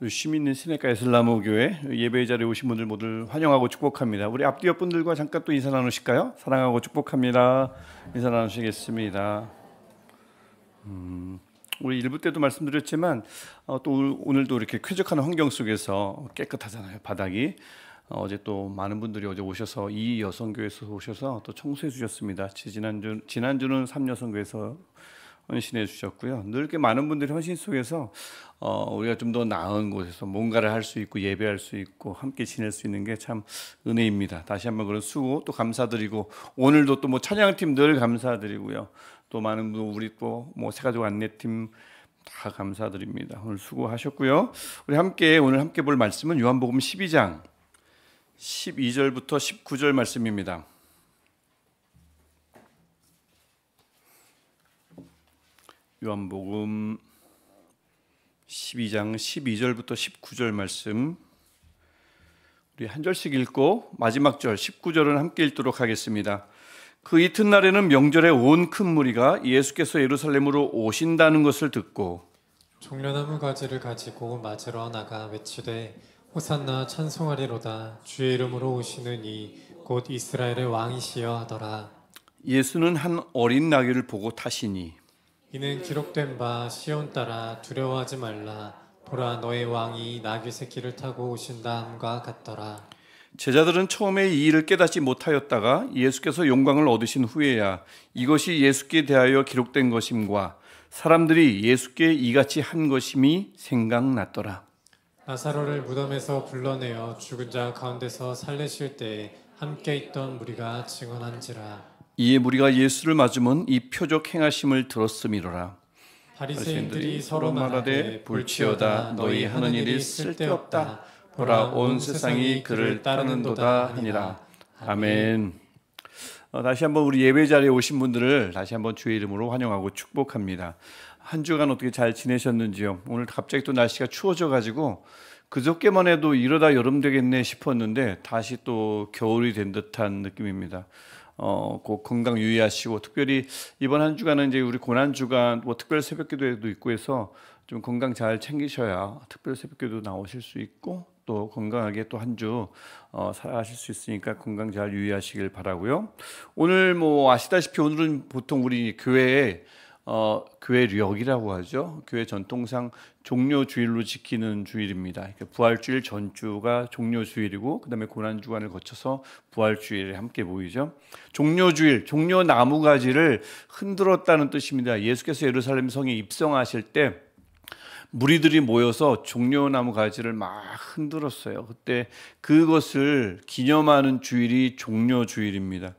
유심 있는 시내가 에슬라모교회 예배 자리에 오신 분들 모두 환영하고 축복합니다. 우리 앞뒤 옆분들과 잠깐 또 인사 나누실까요? 사랑하고 축복합니다. 인사 나누시겠습니다. 우리 일부 때도 말씀드렸지만 또 오늘도 이렇게 쾌적한 환경 속에서 깨끗하잖아요, 바닥이. 어제 또 많은 분들이 어제 오셔서 이 여성교회에서 오셔서 또 청소해 주셨습니다. 지난주는 3여성교회에서 헌신해 주셨고요. 늘 이렇게 많은 분들이 헌신 속에서 우리가 좀 더 나은 곳에서 뭔가를 할 수 있고 예배할 수 있고 함께 지낼 수 있는 게 참 은혜입니다. 다시 한번 그런 수고 또 감사드리고, 오늘도 또 뭐 찬양팀 늘 감사드리고요. 또 많은 분, 우리 또 뭐 새가족 안내팀 다 감사드립니다. 오늘 수고하셨고요. 우리 오늘 함께 볼 말씀은 요한복음 12장 12절부터 19절 말씀입니다. 요한복음 12장 12절부터 19절 말씀, 우리 한 절씩 읽고 마지막 절 19절은 함께 읽도록 하겠습니다. 그 이튿날에는 명절에 온 큰 무리가 예수께서 예루살렘으로 오신다는 것을 듣고 종려나무 가지를 가지고 맞으러 나가 외치되 호산나 찬송하리로다. 주의 이름으로 오시는 이 곧 이스라엘의 왕이시여 하더라. 예수는 한 어린 나귀를 보고 타시니 이는 기록된 바 시온 따라 두려워하지 말라. 보라, 너의 왕이 나귀 새끼를 타고 오신다 함과 같더라. 제자들은 처음에 이 일을 깨닫지 못하였다가 예수께서 영광을 얻으신 후에야 이것이 예수께 대하여 기록된 것임과 사람들이 예수께 이같이 한 것임이 생각났더라. 나사로를 무덤에서 불러내어 죽은 자 가운데서 살리실 때에 함께 있던 무리가 증언한지라. 이에 무리가 예수를 맞으면 이 표적 행하심을 들었음이로라. 바리새인들이 서로 말하되 볼지어다, 너희 하는 일이 쓸데없다. 보라, 온 세상이 그를 따르는도다 하니라. 아멘. 다시 한번 우리 예배 자리에 오신 분들을 다시 한번 주의 이름으로 환영하고 축복합니다. 한 주간 어떻게 잘 지내셨는지요? 오늘 갑자기 또 날씨가 추워져 가지고 그저께만 해도 이러다 여름 되겠네 싶었는데 다시 또 겨울이 된 듯한 느낌입니다. 꼭 건강 유의하시고, 특별히 이번 한 주간은 이제 우리 고난 주간, 뭐 특별 새벽기도회도 있고 해서 좀 건강 잘 챙기셔야 특별 새벽기도 나오실 수 있고 또 건강하게 또 한 주 살아가실 수 있으니까 건강 잘 유의하시길 바라고요. 오늘 뭐 아시다시피 오늘은 보통 우리 교회에 교회력이라고 하죠. 교회 전통상 종료주일로 지키는 주일입니다. 부활주일 전주가 종료주일이고 그 다음에 고난주간을 거쳐서 부활주일에 함께 모이죠. 종료주일, 종려나무가지를 흔들었다는 뜻입니다. 예수께서 예루살렘 성에 입성하실 때 무리들이 모여서 종려나무 가지를 막 흔들었어요. 그때 그것을 기념하는 주일이 종료주일입니다.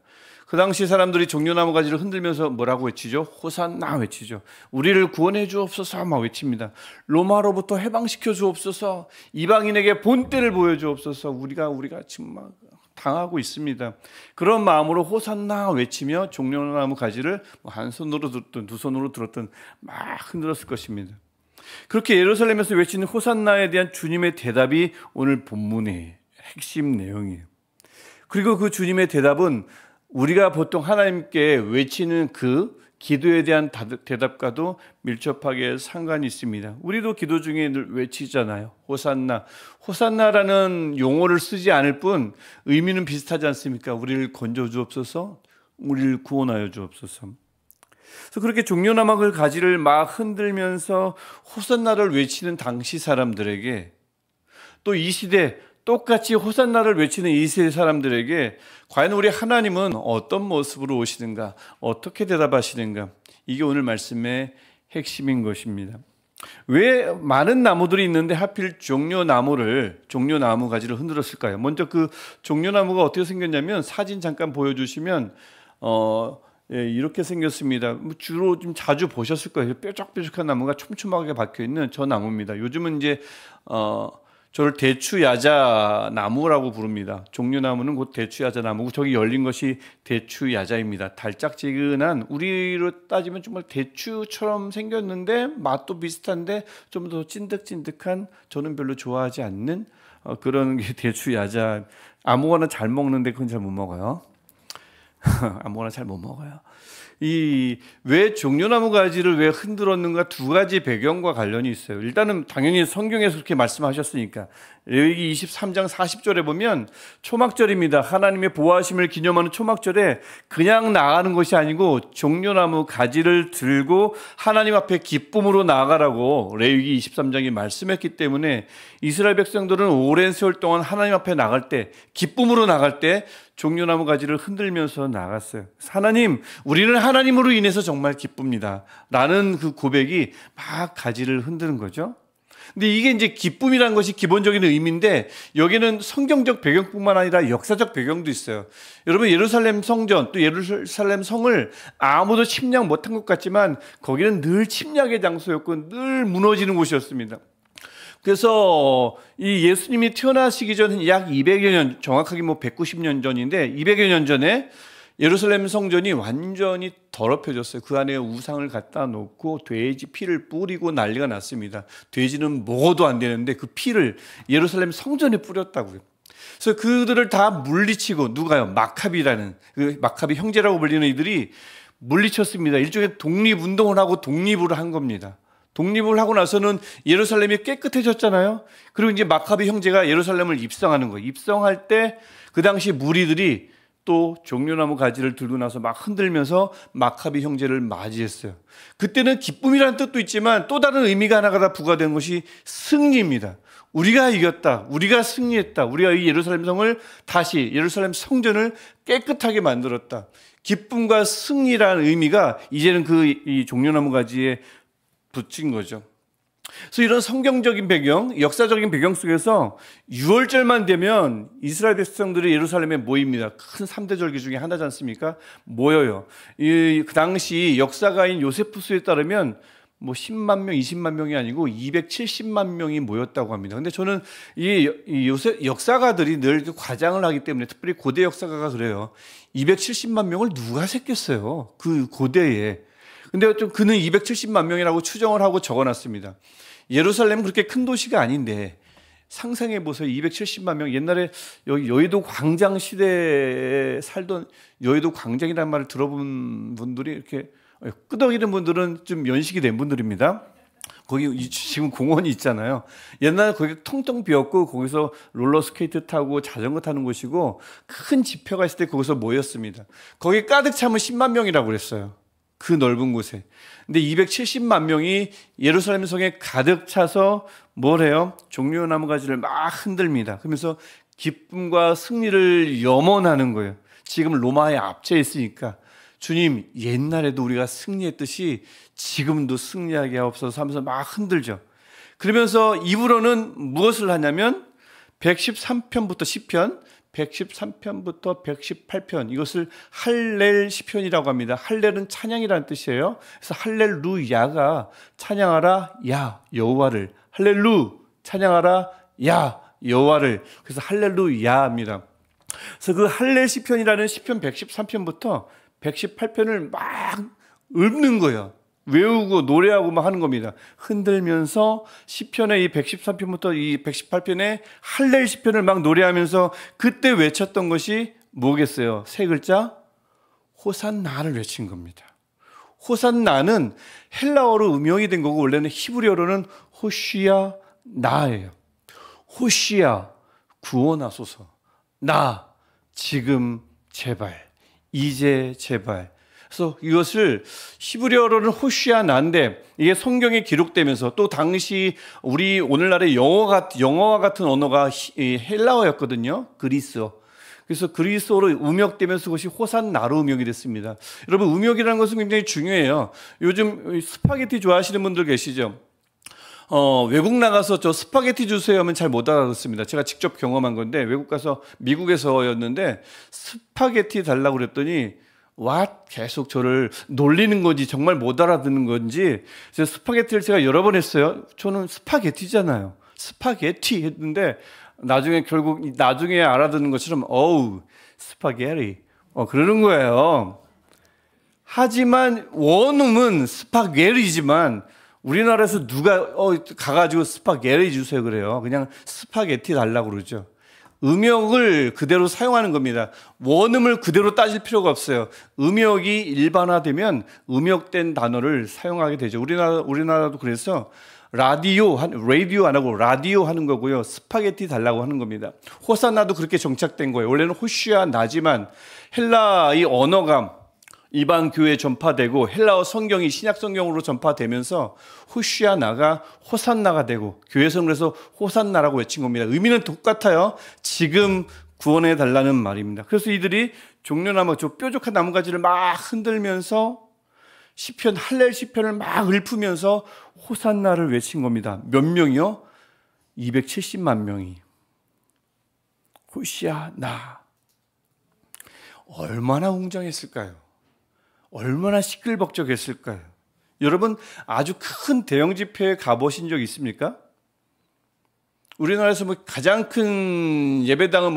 그 당시 사람들이 종려나무 가지를 흔들면서 뭐라고 외치죠? 호산나 외치죠. 우리를 구원해 주옵소서 막 외칩니다. 로마로부터 해방시켜 주옵소서, 이방인에게 본때를 보여 주옵소서, 우리가 지금 막 당하고 있습니다. 그런 마음으로 호산나 외치며 종려나무 가지를 한 손으로 들었든 두 손으로 들었든 막 흔들었을 것입니다. 그렇게 예루살렘에서 외치는 호산나에 대한 주님의 대답이 오늘 본문의 핵심 내용이에요. 그리고 그 주님의 대답은 우리가 보통 하나님께 외치는 그 기도에 대한 대답과도 밀접하게 상관이 있습니다. 우리도 기도 중에 늘 외치잖아요. 호산나. 호산나라는 용어를 쓰지 않을 뿐 의미는 비슷하지 않습니까? 우리를 건져 주옵소서, 우리를 구원하여 주옵소서. 그래서 그렇게 종려나무 가지를 막 흔들면서 호산나를 외치는 당시 사람들에게, 또 이 시대 똑같이 호산나를 외치는 이 세대 사람들에게 과연 우리 하나님은 어떤 모습으로 오시는가, 어떻게 대답하시는가, 이게 오늘 말씀의 핵심인 것입니다. 왜 많은 나무들이 있는데 하필 종려나무 가지를 흔들었을까요? 먼저 그 종려나무가 어떻게 생겼냐면 사진 잠깐 보여주시면 이렇게 생겼습니다. 주로 좀 자주 보셨을 거예요. 뾰족뾰족한 나무가 촘촘하게 박혀 있는 저 나무입니다. 요즘은 이제 저를 대추야자 나무라고 부릅니다. 종려나무는 곧 대추야자 나무고 저기 열린 것이 대추야자입니다. 달짝지근한, 우리로 따지면 정말 대추처럼 생겼는데 맛도 비슷한데 좀 더 찐득찐득한, 저는 별로 좋아하지 않는 그런 게 대추야자. 아무거나 잘 먹는데 그건 잘 못 먹어요. 아무거나 잘 못 먹어요. 이 왜 종려나무 가지를 왜 흔들었는가 두 가지 배경과 관련이 있어요. 일단은 당연히 성경에서 그렇게 말씀하셨으니까 레위기 23장 40절에 보면 초막절입니다. 하나님의 보호하심을 기념하는 초막절에 그냥 나가는 것이 아니고 종려나무 가지를 들고 하나님 앞에 기쁨으로 나아가라고 레위기 23장이 말씀했기 때문에 이스라엘 백성들은 오랜 세월 동안 하나님 앞에 나갈 때 기쁨으로 나갈 때 종려나무 가지를 흔들면서 나갔어요. 하나님, 우리는 하나님으로 인해서 정말 기쁩니다. 라는 그 고백이 막 가지를 흔드는 거죠. 근데 이게 이제 기쁨이라는 것이 기본적인 의미인데 여기는 성경적 배경뿐만 아니라 역사적 배경도 있어요. 여러분 예루살렘 성전 또 예루살렘 성을 아무도 침략 못한 것 같지만 거기는 늘 침략의 장소였고 늘 무너지는 곳이었습니다. 그래서 이 예수님이 태어나시기 전 약 200여 년, 정확하게 뭐 190년 전인데 200여 년 전에 예루살렘 성전이 완전히 더럽혀졌어요. 그 안에 우상을 갖다 놓고 돼지 피를 뿌리고 난리가 났습니다. 돼지는 먹어도 안 되는데 그 피를 예루살렘 성전에 뿌렸다고요. 그래서 그들을 다 물리치고 누가요? 마카비라는 그 마카비 형제라고 불리는 이들이 물리쳤습니다. 일종의 독립운동을 하고 독립을 한 겁니다. 독립을 하고 나서는 예루살렘이 깨끗해졌잖아요. 그리고 이제 마카비 형제가 예루살렘을 입성하는 거예요. 입성할 때 그 당시 무리들이 또 종려나무 가지를 들고 나서 막 흔들면서 마카비 형제를 맞이했어요. 그때는 기쁨이라는 뜻도 있지만 또 다른 의미가 하나가 다 부과된 것이 승리입니다. 우리가 이겼다. 우리가 승리했다. 우리가 이 예루살렘 성을 다시 예루살렘 성전을 깨끗하게 만들었다. 기쁨과 승리라는 의미가 이제는 이 종려나무 가지에 붙인 거죠. 그래서 이런 성경적인 배경, 역사적인 배경 속에서 6월절만 되면 이스라엘 백성들이 예루살렘에 모입니다. 큰 3대 절기 중에 하나지 않습니까? 모여요. 그 당시 역사가인 요세푸스에 따르면 뭐 10만 명, 20만 명이 아니고 270만 명이 모였다고 합니다. 근데 저는 역사가들이 늘 과장을 하기 때문에 특별히 고대 역사가가 그래요. 270만 명을 누가 셌겠어요? 그 고대에. 근데 좀 그는 270만 명이라고 추정을 하고 적어놨습니다. 예루살렘은 그렇게 큰 도시가 아닌데 상상해 보세요. 270만 명. 옛날에 여기 여의도 광장 시대에 살던 여의도 광장이라는 말을 들어본 분들이 이렇게 끄덕이는 분들은 좀 연식이 된 분들입니다. 거기 지금 공원이 있잖아요. 옛날에 거기 텅텅 비었고 거기서 롤러스케이트 타고 자전거 타는 곳이고 큰 집회가 있을 때 거기서 모였습니다. 거기 가득 차면 10만 명이라고 그랬어요. 그 넓은 곳에. 근데 270만 명이 예루살렘 성에 가득 차서 뭘 해요? 종려나무 가지를 막 흔들립니다. 그러면서 기쁨과 승리를 염원하는 거예요. 지금 로마의 압제에 있으니까 주님, 옛날에도 우리가 승리했듯이 지금도 승리하게 하옵소서 하면서 막 흔들죠. 그러면서 입으로는 무엇을 하냐면 113편부터 시편 113편부터 118편 이것을 할렐 시편이라고 합니다. 할렐은 찬양이라는 뜻이에요. 그래서 할렐루야가 찬양하라 야 여호와를, 할렐루 찬양하라 야 여호와를, 그래서 할렐루야입니다. 그래서 그 할렐 시편이라는 시편 113편부터 118편을 막 읊는 거예요. 외우고 노래하고 막 하는 겁니다. 흔들면서 시편의 이 113편부터 이 118편의 할렐 시편을 막 노래하면서 그때 외쳤던 것이 뭐겠어요? 세 글자? 호산나를 외친 겁니다. 호산나는 헬라어로 음영이 된 거고 원래는 히브리어로는 호시야 나예요. 호시야 구원하소서. 나 지금 제발 이제 제발. 그래서 이것을 히브리어로는 호시아 나인데 이게 성경에 기록되면서 또 당시 우리 오늘날의 영어와 같은 언어가 헬라어였거든요. 그리스어. 그래서 그리스어로 음역되면서 그것이 호산나로 음역이 됐습니다. 여러분 음역이라는 것은 굉장히 중요해요. 요즘 스파게티 좋아하시는 분들 계시죠? 외국 나가서 저 스파게티 주세요 하면 잘 못 알아듣습니다. 제가 직접 경험한 건데 외국 가서 미국에서였는데 스파게티 달라고 그랬더니 계속 저를 놀리는 건지 정말 못 알아듣는 건지 그래서 스파게티를 제가 여러 번 했어요. 저는 스파게티잖아요. 스파게티 했는데 나중에 알아듣는 것처럼 어우 스파게티 그러는 거예요. 하지만 원음은 스파게티지만 우리나라에서 누가 가가지고 스파게티 주세요 그래요. 그냥 스파게티 달라고 그러죠. 음역을 그대로 사용하는 겁니다. 원음을 그대로 따질 필요가 없어요. 음역이 일반화되면 음역된 단어를 사용하게 되죠. 우리나라도 그래서 라디오 안 하고 라디오 하는 거고요. 스파게티 달라고 하는 겁니다. 호산나도 그렇게 정착된 거예요. 원래는 호시아 나지만 헬라의 언어가 이방 교회에 전파되고 헬라어 성경이 신약 성경으로 전파되면서 호시아 나가 호산나가 되고 교회에서는 그래서 호산나라고 외친 겁니다. 의미는 똑같아요. 지금 구원해 달라는 말입니다. 그래서 이들이 종려나무, 저 뾰족한 나뭇가지를 막 흔들면서 시편, 할렐 시편을 막 읊으면서 호산나를 외친 겁니다. 몇 명이요? 270만 명이. 호시아 나. 얼마나 웅장했을까요? 얼마나 시끌벅적했을까요? 여러분, 아주 큰 대형 집회에 가보신 적 있습니까? 우리나라에서 가장 큰 예배당은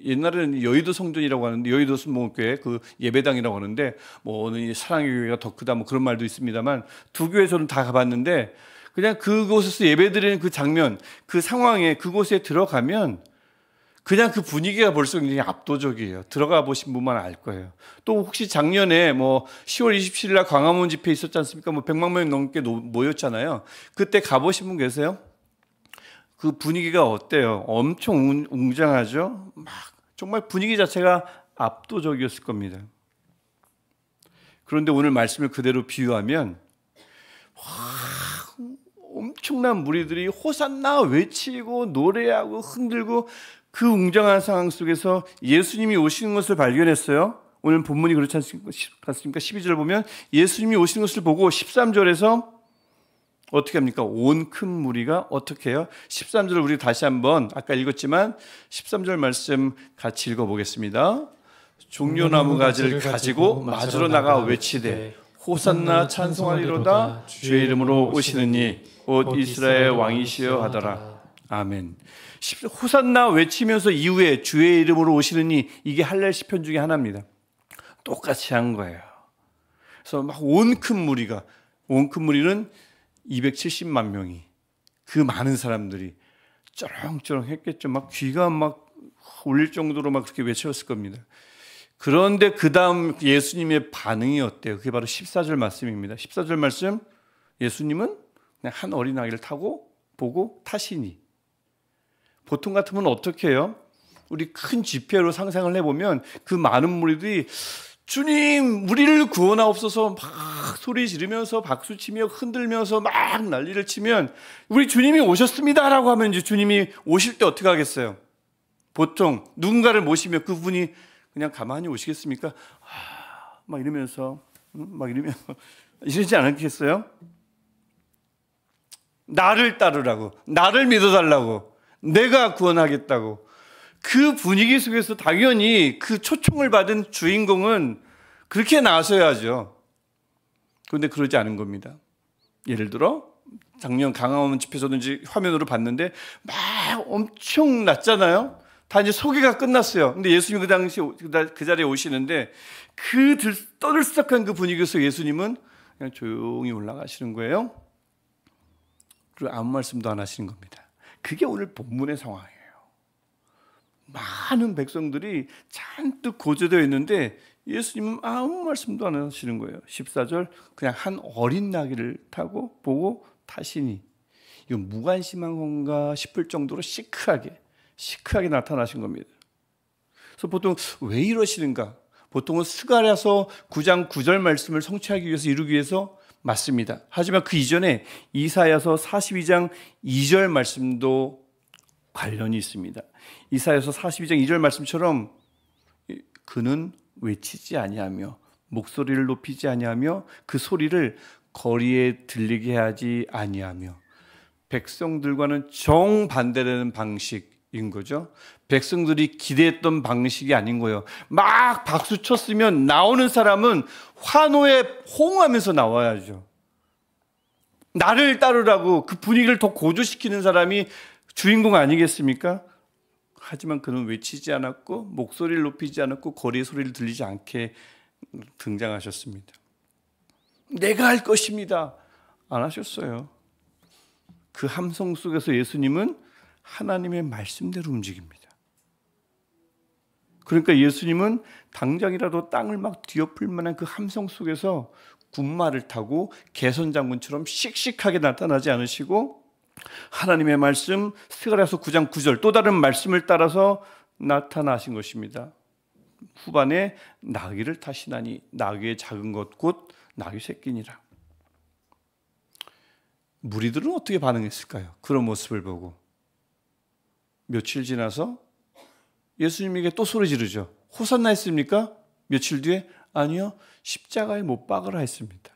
옛날에는 여의도 성전이라고 하는데, 여의도 순복음교회 그 예배당이라고 하는데, 오늘 사랑의 교회가 더 크다 그런 말도 있습니다만, 두 교회 저는 다 가봤는데, 그냥 그곳에서 예배드리는 그 장면, 그 상황에 그곳에 들어가면 그냥 그 분위기가 벌써 굉장히 압도적이에요. 들어가 보신 분만 알 거예요. 또 혹시 작년에 10월 27일 날 광화문 집회 있었지 않습니까? 100만 명 넘게 모였잖아요. 그때 가보신 분 계세요? 그 분위기가 어때요? 엄청 웅장하죠? 정말 분위기 자체가 압도적이었을 겁니다. 그런데 오늘 말씀을 그대로 비유하면 엄청난 무리들이 호산나 외치고 노래하고 흔들고 그 웅장한 상황 속에서 예수님이 오시는 것을 발견했어요. 오늘 본문이 그렇지 않습니까? 12절 보면 예수님이 오시는 것을 보고 13절에서 어떻게 합니까? 온 큰 무리가 어떻게 해요? 13절을 우리 다시 한번 아까 읽었지만 13절 말씀 같이 읽어보겠습니다. 종려나무 가지를 가지고 맞으러 나가 외치되 호산나 찬송하리로다 주의 이름으로 오시는 이 곧 이스라엘 왕이시여 하더라. 아멘. 호산나 외치면서 이후에 주의 이름으로 오시는 이, 이게 할렐 시편 중에 하나입니다. 똑같이 한 거예요. 그래서 온 큰 무리는 270만 명이, 그 많은 사람들이 쩌렁쩌렁 했겠죠. 귀가 울릴 정도로 그렇게 외쳤을 겁니다. 그런데 그 다음 예수님의 반응이 어때요? 그게 바로 14절 말씀입니다. 14절 말씀, 예수님은 그냥 한 어린아이를 타고 보고 타시니. 보통 같으면 어떻게 해요? 우리 큰 집회로 상상을 해보면 그 많은 무리들이 주님 우리를 구원하옵소서 막 소리 지르면서 박수치며 흔들면서 막 난리를 치면 우리 주님이 오셨습니다 라고 하면 이제 주님이 오실 때 어떻게 하겠어요? 보통 누군가를 모시면 그분이 그냥 가만히 오시겠습니까? 막 이러면서 이러지 않겠어요? 나를 따르라고, 나를 믿어달라고, 내가 구원하겠다고. 그 분위기 속에서 당연히 그 초청을 받은 주인공은 그렇게 나서야죠. 그런데 그러지 않은 겁니다. 예를 들어 작년 강화문 집회에서도 이제 화면으로 봤는데 막 엄청 났잖아요. 다 이제 소개가 끝났어요. 근데 예수님이 그 당시 그 자리에 오시는데 그 떠들썩한 그 분위기에서 예수님은 그냥 조용히 올라가시는 거예요. 그리고 아무 말씀도 안 하시는 겁니다. 그게 오늘 본문의 상황이에요. 많은 백성들이 잔뜩 고조되어 있는데 예수님은 아무 말씀도 안 하시는 거예요. 14절, 그냥 한 어린 나귀를 타고 보고 타시니. 이거 무관심한 건가 싶을 정도로 시크하게 나타나신 겁니다. 그래서 보통 왜 이러시는가? 보통은 스가랴서 9장 9절 말씀을 성취하기 위해서 이루기 위해서 맞습니다. 하지만 그 이전에 이사야서 42장 2절 말씀도 관련이 있습니다. 이사야서 42장 2절 말씀처럼 그는 외치지 아니하며 목소리를 높이지 아니하며 그 소리를 거리에 들리게 하지 아니하며, 백성들과는 정반대되는 방식인 거죠. 백성들이 기대했던 방식이 아닌 거예요. 막 박수 쳤으면 나오는 사람은 환호에 호응하면서 나와야죠. 나를 따르라고 그 분위기를 더 고조시키는 사람이 주인공 아니겠습니까? 하지만 그는 외치지 않았고 목소리를 높이지 않았고 거리의 소리를 들리지 않게 등장하셨습니다. 내가 할 것입니다. 안 하셨어요. 그 함성 속에서 예수님은 하나님의 말씀대로 움직입니다. 그러니까 예수님은 당장이라도 땅을 막 뒤엎을 만한 그 함성 속에서 군마를 타고 개선장군처럼 씩씩하게 나타나지 않으시고 하나님의 말씀 스가랴서 9장 9절 또 다른 말씀을 따라서 나타나신 것입니다. 후반에 나귀를 타시나니 나귀의 작은 것 곧 나귀 새끼니라. 무리들은 어떻게 반응했을까요? 그런 모습을 보고 며칠 지나서 예수님에게 또 소리 지르죠. 호산나 했습니까? 며칠 뒤에 아니요, 십자가에 못 박으라 했습니다.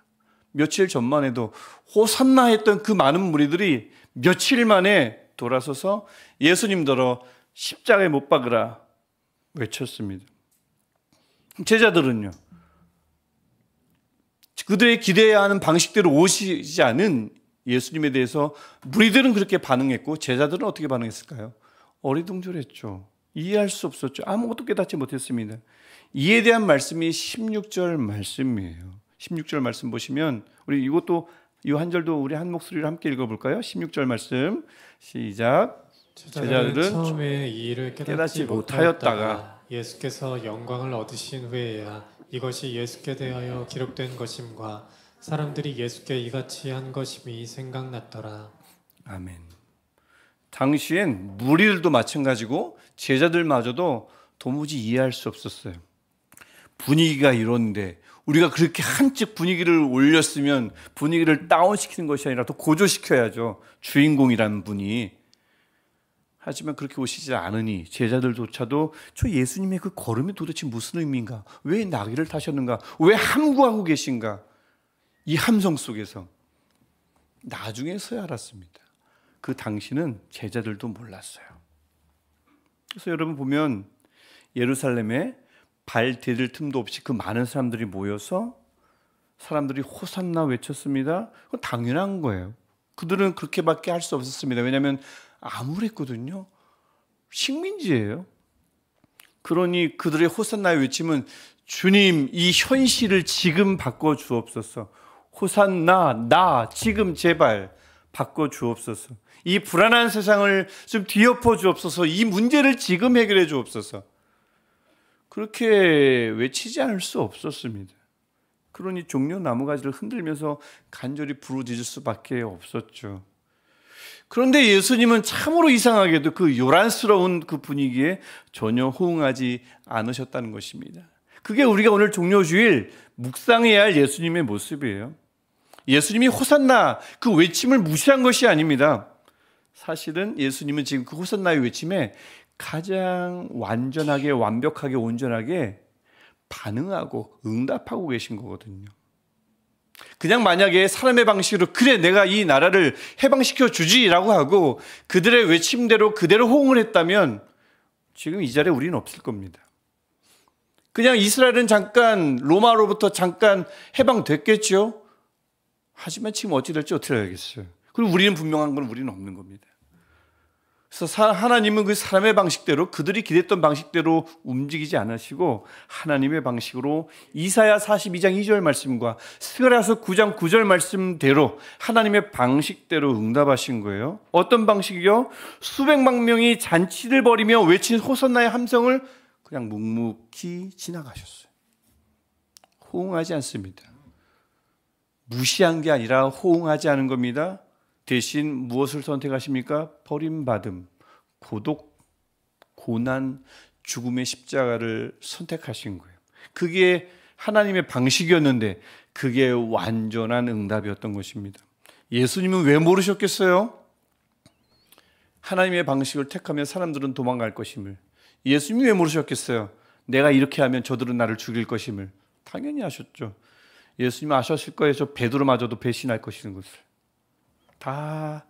며칠 전만 해도 호산나 했던 그 많은 무리들이 며칠 만에 돌아서서 예수님더러 십자가에 못 박으라 외쳤습니다. 제자들은요, 그들의 기대해야 하는 방식대로 오시지 않은 예수님에 대해서 무리들은 그렇게 반응했고 제자들은 어떻게 반응했을까요? 어리둥절했죠. 이해할 수 없었죠. 아무것도 깨닫지 못했습니다. 이에 대한 말씀이 16절 말씀이에요. 16절 말씀 보시면 우리 이것도 이 한 절도 우리 한 목소리로 함께 읽어볼까요? 16절 말씀 시작. 제자들은 처음에 이 일을 깨닫지 못하였다가 예수께서 영광을 얻으신 후에야 이것이 예수께 대하여 기록된 것임과 사람들이 예수께 이같이 한 것임이 생각났더라. 아멘. 당시엔 무리들도 마찬가지고 제자들마저도 도무지 이해할 수 없었어요. 분위기가 이런데 우리가 그렇게 한층 분위기를 올렸으면 분위기를 다운시키는 것이 아니라 더 고조시켜야죠. 주인공이라는 분이. 하지만 그렇게 오시지 않으니 제자들조차도 저 예수님의 그 걸음이 도대체 무슨 의미인가? 왜 나귀를 타셨는가? 왜 함구하고 계신가? 이 함성 속에서 나중에서야 알았습니다. 그 당시는 제자들도 몰랐어요. 그래서 여러분 보면 예루살렘에 발 디딜 틈도 없이 그 많은 사람들이 모여서 사람들이 호산나 외쳤습니다. 그건 당연한 거예요. 그들은 그렇게밖에 할 수 없었습니다. 왜냐하면 암울했거든요. 식민지예요. 그러니 그들의 호산나의 외침은 주님 이 현실을 지금 바꿔주옵소서. 호산나 나 지금 제발 바꿔주옵소서. 이 불안한 세상을 좀 뒤엎어 주옵소서. 이 문제를 지금 해결해 주옵소서. 그렇게 외치지 않을 수 없었습니다. 그러니 종려 나무가지를 흔들면서 간절히 부르짖을 수밖에 없었죠. 그런데 예수님은 참으로 이상하게도 그 요란스러운 그 분위기에 전혀 호응하지 않으셨다는 것입니다. 그게 우리가 오늘 종료주일 묵상해야 할 예수님의 모습이에요. 예수님이 호산나 그 외침을 무시한 것이 아닙니다. 사실은 예수님은 지금 그 호산나의 외침에 가장 완전하게 완벽하게 온전하게 반응하고 응답하고 계신 거거든요. 그냥 만약에 사람의 방식으로 그래 내가 이 나라를 해방시켜 주지라고 하고 그들의 외침대로 그대로 호응을 했다면 지금 이 자리에 우리는 없을 겁니다. 그냥 이스라엘은 잠깐 로마로부터 잠깐 해방됐겠죠. 하지만 지금 어찌 될지 어떻게 알겠어요. 그리고 우리는 분명한 건 우리는 없는 겁니다. 그래서 하나님은 그 사람의 방식대로 그들이 기대했던 방식대로 움직이지 않으시고 하나님의 방식으로 이사야 42장 2절 말씀과 스가랴서 9장 9절 말씀대로 하나님의 방식대로 응답하신 거예요. 어떤 방식이요? 수백만 명이 잔치를 벌이며 외친 호산나의 함성을 그냥 묵묵히 지나가셨어요. 호응하지 않습니다. 무시한 게 아니라 호응하지 않은 겁니다. 대신 무엇을 선택하십니까? 버림받음, 고독, 고난, 죽음의 십자가를 선택하신 거예요. 그게 하나님의 방식이었는데 그게 완전한 응답이었던 것입니다. 예수님은 왜 모르셨겠어요? 하나님의 방식을 택하면 사람들은 도망갈 것임을. 예수님이 왜 모르셨겠어요? 내가 이렇게 하면 저들은 나를 죽일 것임을. 당연히 아셨죠. 예수님은 아셨을 거예요. 저 베드로마저도 배신할 것이라는 것을. 다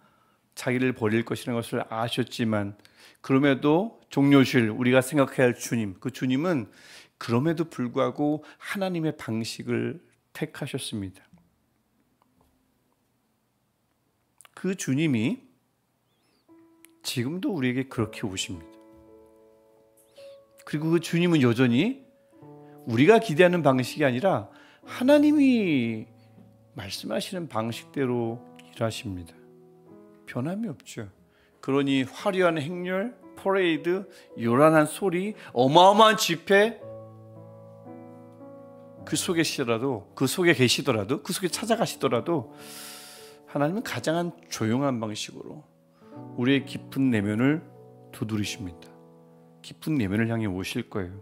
자기를 버릴 것이라는 것을 아셨지만 그럼에도 종료실 우리가 생각해야 할 주님, 그 주님은 그럼에도 불구하고 하나님의 방식을 택하셨습니다. 그 주님이 지금도 우리에게 그렇게 오십니다. 그리고 그 주님은 여전히 우리가 기대하는 방식이 아니라 하나님이 말씀하시는 방식대로 일하십니다. 변함이 없죠. 그러니 화려한 행렬, 퍼레이드, 요란한 소리, 어마어마한 집회, 그 속에 계시더라도 그 속에 찾아가시더라도 하나님은 가장 조용한 방식으로 우리의 깊은 내면을 두드리십니다. 깊은 내면을 향해 오실 거예요.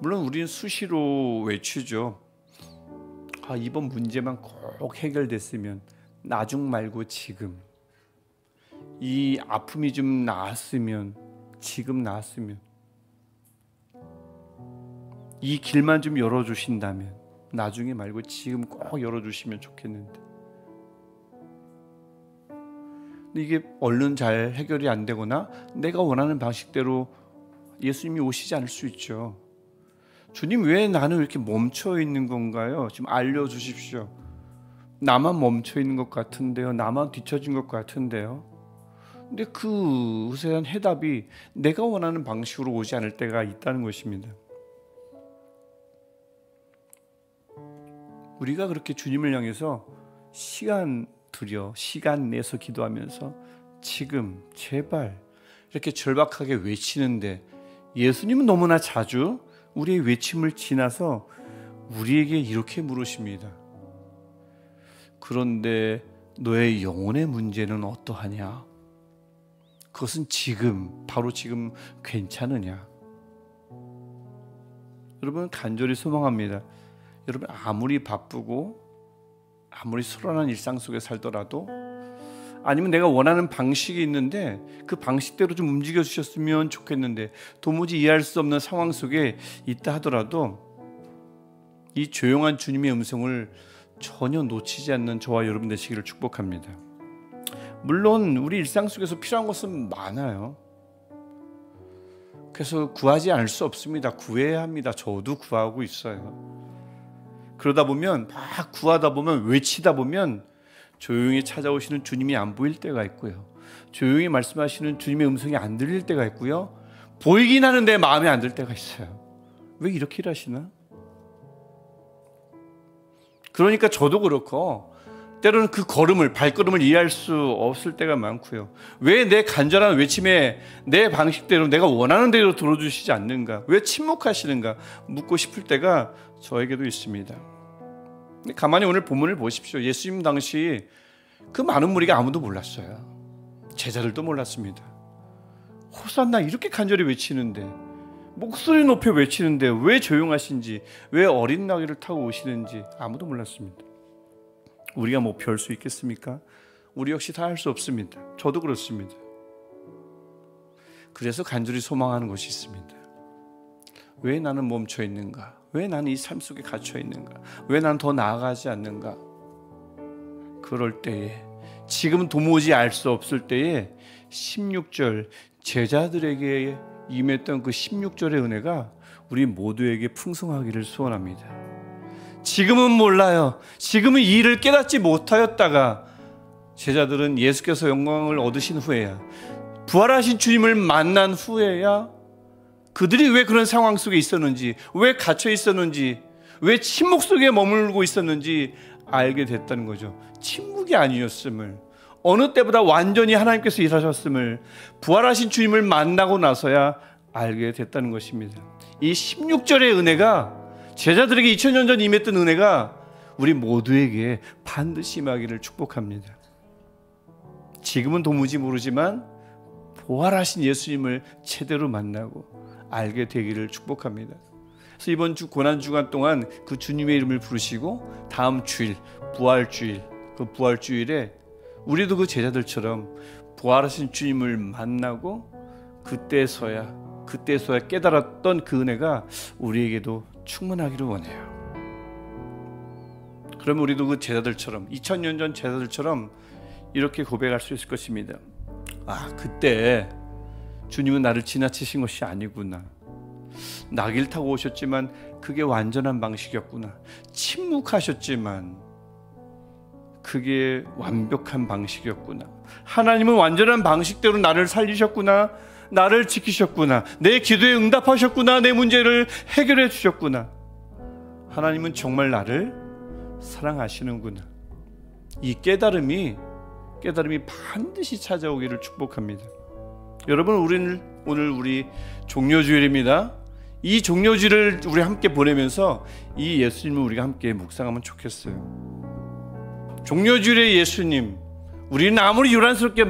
물론 우리는 수시로 외치죠. 이번 문제만 꼭 해결됐으면, 나중 말고 지금, 이 아픔이 좀 나았으면, 지금 나았으면, 이 길만 좀 열어주신다면, 나중에 말고 지금 꼭 열어주시면 좋겠는데, 근데 이게 얼른 잘 해결이 안 되거나 내가 원하는 방식대로 예수님이 오시지 않을 수 있죠. 주님, 왜 나는 이렇게 멈춰 있는 건가요? 좀 알려주십시오. 나만 멈춰 있는 것 같은데요, 나만 뒤처진 것 같은데요. 근데 그 우세한 해답이 내가 원하는 방식으로 오지 않을 때가 있다는 것입니다. 우리가 그렇게 주님을 향해서 시간 내서 기도하면서 지금 제발 이렇게 절박하게 외치는데, 예수님은 너무나 자주 우리의 외침을 지나서 우리에게 이렇게 물으십니다. 그런데 너의 영혼의 문제는 어떠하냐? 그것은 바로 지금 괜찮으냐? 여러분, 간절히 소망합니다. 여러분, 아무리 바쁘고 아무리 소란한 일상 속에 살더라도, 아니면 내가 원하는 방식이 있는데 그 방식대로 좀 움직여 주셨으면 좋겠는데 도무지 이해할 수 없는 상황 속에 있다 하더라도, 이 조용한 주님의 음성을 전혀 놓치지 않는 저와 여러분 되시기를 축복합니다. 물론 우리 일상 속에서 필요한 것은 많아요. 그래서 구하지 않을 수 없습니다. 구해야 합니다. 저도 구하고 있어요. 그러다 보면 막 구하다 보면, 외치다 보면 조용히 찾아오시는 주님이 안 보일 때가 있고요, 조용히 말씀하시는 주님의 음성이 안 들릴 때가 있고요, 보이긴 하는데 마음에 안 들 때가 있어요. 왜 이렇게 일하시나? 그러니까 저도 그렇고 때로는 그 발걸음을 이해할 수 없을 때가 많고요. 왜 내 간절한 외침에 내 방식대로, 내가 원하는 대로 들어주시지 않는가? 왜 침묵하시는가? 묻고 싶을 때가 저에게도 있습니다. 가만히 오늘 본문을 보십시오. 예수님 당시 그 많은 무리가 아무도 몰랐어요. 제자들도 몰랐습니다. 호산나 이렇게 간절히 외치는데, 목소리 높여 외치는데 왜 조용하신지, 왜 어린 나귀를 타고 오시는지 아무도 몰랐습니다. 우리가 뭐 별 수 있겠습니까? 우리 역시 다 할 수 없습니다. 저도 그렇습니다. 그래서 간절히 소망하는 것이 있습니다. 왜 나는 멈춰 있는가? 왜 나는 이 삶 속에 갇혀 있는가? 왜 난 더 나아가지 않는가? 그럴 때에, 지금 도무지 알 수 없을 때에 16절, 제자들에게 임했던 그 16절의 은혜가 우리 모두에게 풍성하기를 소원합니다. 지금은 몰라요. 지금은 이 일을 깨닫지 못하였다가, 제자들은 예수께서 영광을 얻으신 후에야, 부활하신 주님을 만난 후에야 그들이 왜 그런 상황 속에 있었는지, 왜 갇혀 있었는지, 왜 침묵 속에 머물고 있었는지 알게 됐다는 거죠. 침묵이 아니었음을, 어느 때보다 완전히 하나님께서 일하셨음을 부활하신 주님을 만나고 나서야 알게 됐다는 것입니다. 이 16절의 은혜가, 제자들에게 2000년 전 임했던 은혜가 우리 모두에게 반드시 임하기를 축복합니다. 지금은 도무지 모르지만 부활하신 예수님을 제대로 만나고 알게 되기를 축복합니다. 그래서 이번 주 고난주간 동안 그 주님의 이름을 부르시고, 다음 주일 부활주일, 그 부활주일에 우리도 그 제자들처럼 부활하신 주님을 만나고 그때서야 깨달았던 그 은혜가 우리에게도 충만하기를 원해요. 그러면 우리도 그 제자들처럼, 2000년 전 제자들처럼 이렇게 고백할 수 있을 것입니다. 그때 주님은 나를 지나치신 것이 아니구나. 나귀를 타고 오셨지만 그게 완전한 방식이었구나. 침묵하셨지만 그게 완벽한 방식이었구나. 하나님은 완전한 방식대로 나를 살리셨구나. 나를 지키셨구나. 내 기도에 응답하셨구나. 내 문제를 해결해 주셨구나. 하나님은 정말 나를 사랑하시는구나. 이 깨달음이 반드시 찾아오기를 축복합니다. 여러분, 오늘 우리 종료주일입니다. 이 종료주일을 우리 함께 보내면서 이 예수님을 우리가 함께 묵상하면 좋겠어요. 종료주일의 예수님, 우리는 아무리 요란스럽게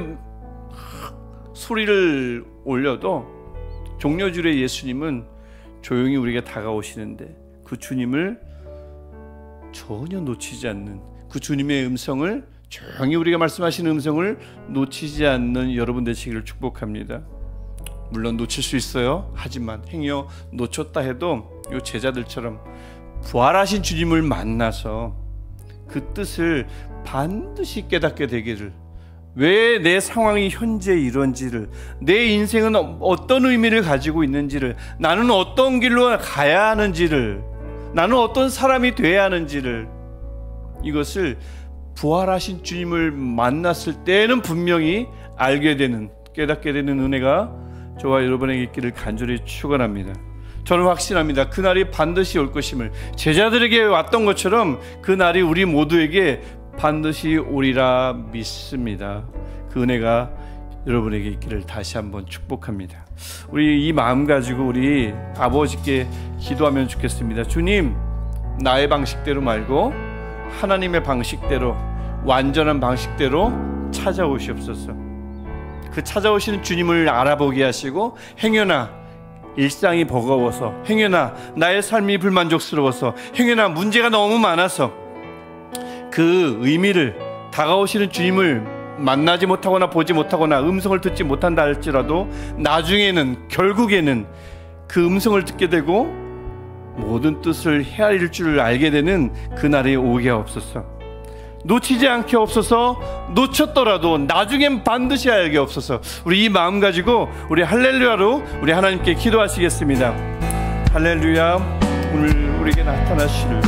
소리를 올려도 종료주일의 예수님은 조용히 우리에게 다가오시는데, 그 주님을 전혀 놓치지 않는, 그 주님의 음성을, 조용히 우리가 말씀하시는 음성을 놓치지 않는 여러분 되시기를 축복합니다. 물론 놓칠 수 있어요. 하지만 행여 놓쳤다 해도 이 제자들처럼 부활하신 주님을 만나서 그 뜻을 반드시 깨닫게 되기를, 왜 내 상황이 현재 이런지를, 내 인생은 어떤 의미를 가지고 있는지를, 나는 어떤 길로 가야 하는지를, 나는 어떤 사람이 돼야 하는지를, 이것을 부활하신 주님을 만났을 때는 분명히 알게 되는, 깨닫게 되는 은혜가 저와 여러분에게 있기를 간절히 축원합니다. 저는 확신합니다. 그날이 반드시 올 것임을, 제자들에게 왔던 것처럼 그날이 우리 모두에게 반드시 오리라 믿습니다. 그 은혜가 여러분에게 있기를 다시 한번 축복합니다. 우리 이 마음 가지고 우리 아버지께 기도하면 좋겠습니다. 주님, 나의 방식대로 말고 하나님의 방식대로, 완전한 방식대로 찾아오시옵소서. 그 찾아오시는 주님을 알아보게 하시고, 행여나 일상이 버거워서, 행여나 나의 삶이 불만족스러워서, 행여나 문제가 너무 많아서 그 의미를, 다가오시는 주님을 만나지 못하거나 보지 못하거나 음성을 듣지 못한다 할지라도 나중에는, 결국에는 그 음성을 듣게 되고 모든 뜻을 헤아릴 줄 알게 되는 그날이 오게 하옵소서. 놓치지 않게 없어서, 놓쳤더라도 나중엔 반드시 알게 없어서. 우리 이 마음 가지고 우리 할렐루야로 우리 하나님께 기도하시겠습니다. 할렐루야. 오늘 우리에게 나타나시는,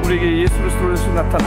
우리에게 예수 그리스도로 나타나